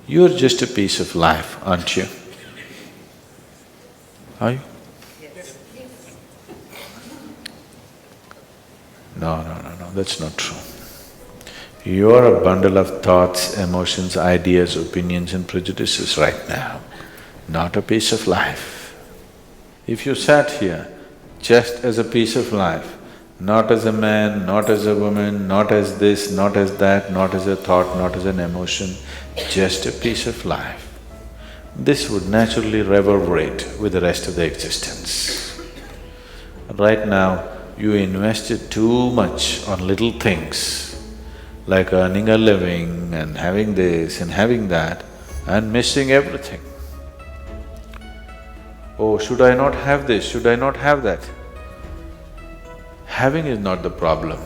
You're just a piece of life, aren't you? Are you? No, that's not true. You're a bundle of thoughts, emotions, ideas, opinions and prejudices right now, not a piece of life. If you sat here just as a piece of life, not as a man, not as a woman, not as this, not as that, not as a thought, not as an emotion, just a piece of life, this would naturally reverberate with the rest of the existence. Right now, you invested too much on little things, like earning a living and having this and having that, and missing everything. Oh, should I not have this, should I not have that? Having is not the problem,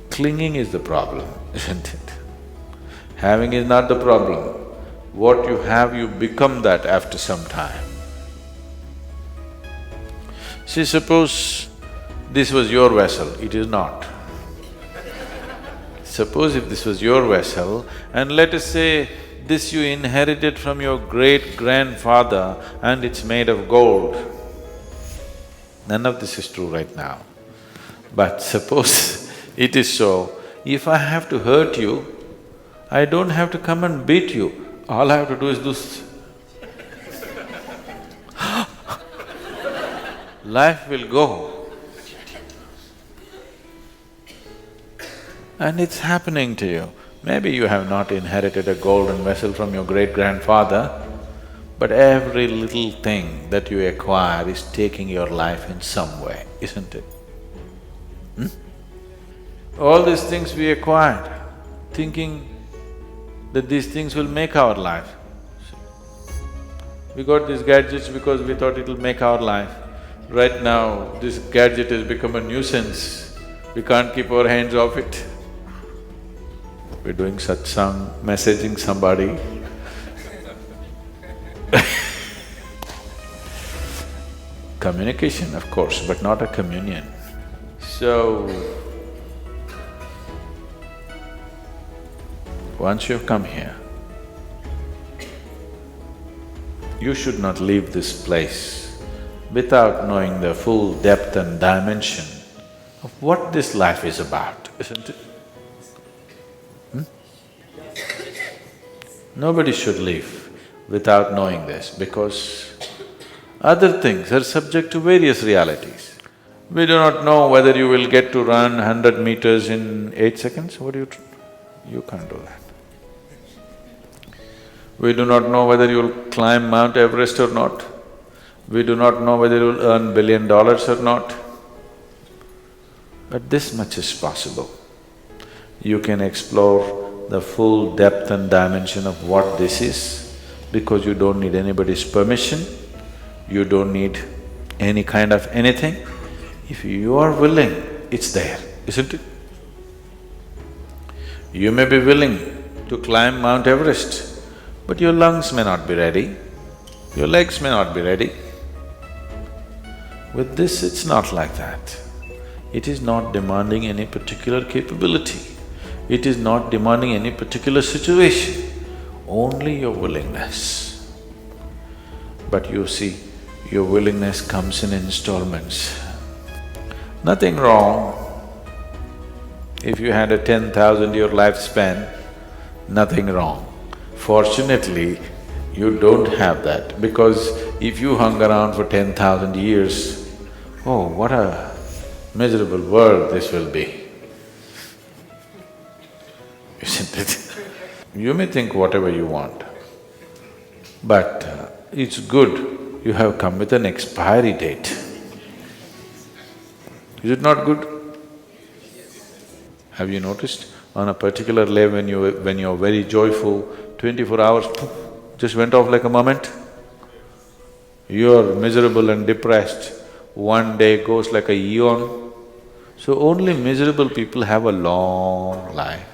clinging is the problem, isn't it? Having is not the problem. What you have, you become that after some time. See, suppose this was your vessel, it is not. Suppose if this was your vessel, and let us say this you inherited from your great-grandfather and it's made of gold. None of this is true right now. But suppose it is so, if I have to hurt you, I don't have to come and beat you, all I have to do is this. Life will go. And it's happening to you. Maybe you have not inherited a golden vessel from your great-grandfather, but every little thing that you acquire is taking your life in some way, isn't it? All these things we acquired, thinking that these things will make our life. We got these gadgets because we thought it'll make our life. Right now, this gadget has become a nuisance, we can't keep our hands off it. We're doing satsang, messaging somebody. Communication, of course, but not a communion. So, once you've come here, you should not leave this place without knowing the full depth and dimension of what this life is about, isn't it? Nobody should leave without knowing this, because other things are subject to various realities. We do not know whether you will get to run 100 meters in 8 seconds, what do you… You can't do that. We do not know whether you'll climb Mount Everest or not. We do not know whether you'll earn $1 billion or not. But this much is possible. You can explore the full depth and dimension of what this is, because you don't need anybody's permission, you don't need any kind of anything. If you are willing, it's there, isn't it? You may be willing to climb Mount Everest, but your lungs may not be ready, your legs may not be ready. With this, it's not like that. It is not demanding any particular capability. It is not demanding any particular situation, only your willingness. But you see, your willingness comes in installments. Nothing wrong if you had a 10,000-year lifespan, nothing wrong. Fortunately, you don't have that, because if you hung around for 10,000 years, oh, what a miserable world this will be, isn't it? You may think whatever you want, but it's good you have come with an expiry date. Is it not good? Have you noticed, on a particular day when you're very joyful, 24 hours, poof, just went off like a moment? You're miserable and depressed, one day goes like a eon. So only miserable people have a long life.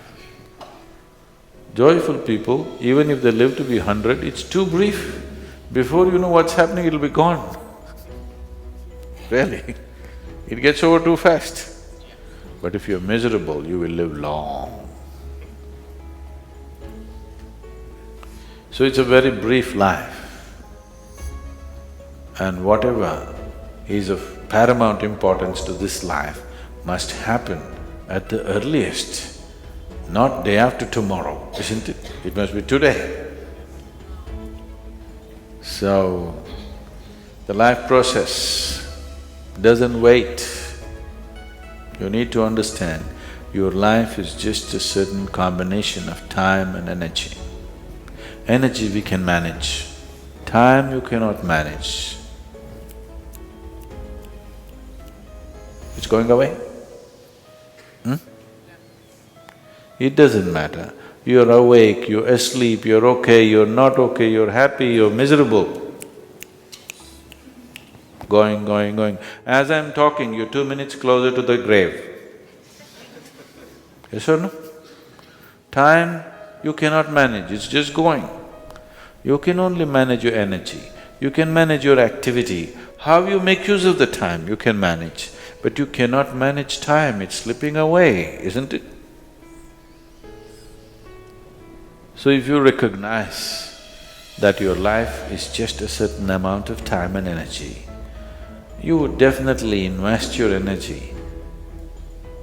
Joyful people, even if they live to be 100, it's too brief. Before you know what's happening, it'll be gone. Really, it gets over too fast. But if you're miserable, you will live long. So it's a very brief life. And whatever is of paramount importance to this life must happen at the earliest, not day after tomorrow, isn't it? It must be today. So, the life process doesn't wait. You need to understand, your life is just a certain combination of time and energy. Energy we can manage, time you cannot manage. It's going away? It doesn't matter. You're awake, you're asleep, you're okay, you're not okay, you're happy, you're miserable. Going, going, going. As I'm talking, you're 2 minutes closer to the grave. Yes or no? Time you cannot manage, it's just going. You can only manage your energy, you can manage your activity. How you make use of the time, you can manage. But you cannot manage time, it's slipping away, isn't it? So if you recognize that your life is just a certain amount of time and energy, you would definitely invest your energy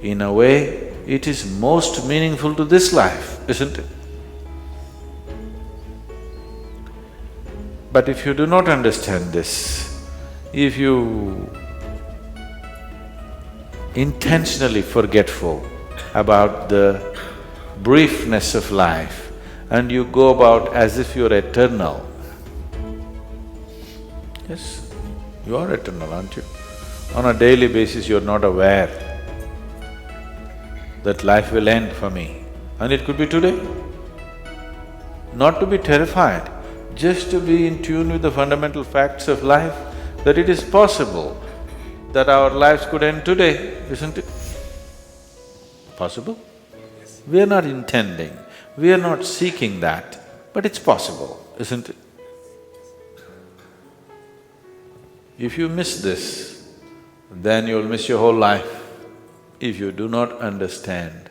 in a way it is most meaningful to this life, isn't it? But if you do not understand this, if you intentionally forgetful about the briefness of life and you go about as if you're eternal, yes, you are eternal, aren't you? On a daily basis you're not aware that life will end for me, and it could be today. Not to be terrified, just to be in tune with the fundamental facts of life, that it is possible that our lives could end today, isn't it? Possible? We are not intending, we are not seeking that, but it's possible, isn't it? If you miss this, then you'll miss your whole life. If you do not understand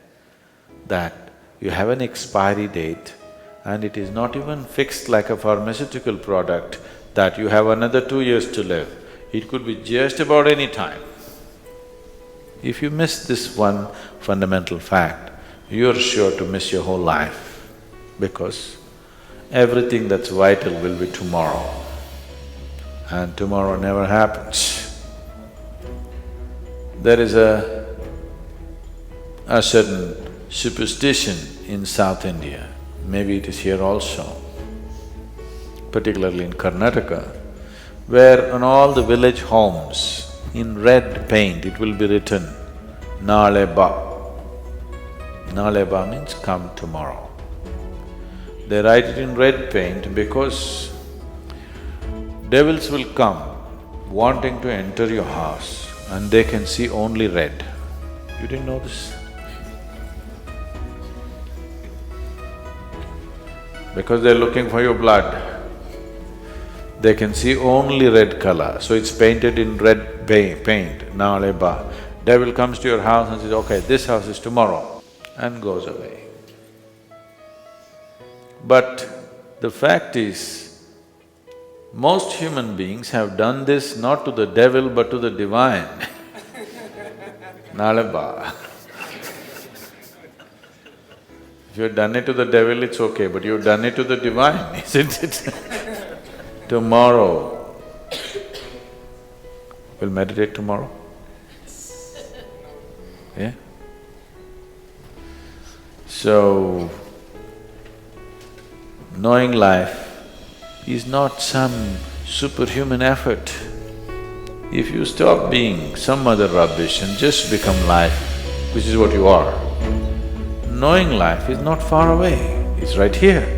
that you have an expiry date and it is not even fixed like a pharmaceutical product that you have another 2 years to live, it could be just about any time. If you miss this one fundamental fact, you're sure to miss your whole life, because everything that's vital will be tomorrow, and tomorrow never happens. There is a certain superstition in South India, maybe it is here also, particularly in Karnataka, where on all the village homes, in red paint, it will be written, Nale ba. Nale ba means come tomorrow. They write it in red paint because devils will come wanting to enter your house and they can see only red. You didn't know this? Because they're looking for your blood. They can see only red color, so it's painted in red paint, Nale ba. Devil comes to your house and says, okay, this house is tomorrow, and goes away. But the fact is, most human beings have done this not to the devil but to the divine. Nale ba. If you've done it to the devil, it's okay, but you've done it to the divine, isn't it? Tomorrow, we'll meditate tomorrow? Yeah? So, knowing life is not some superhuman effort. If you stop being some other rubbish and just become life, which is what you are, knowing life is not far away, it's right here.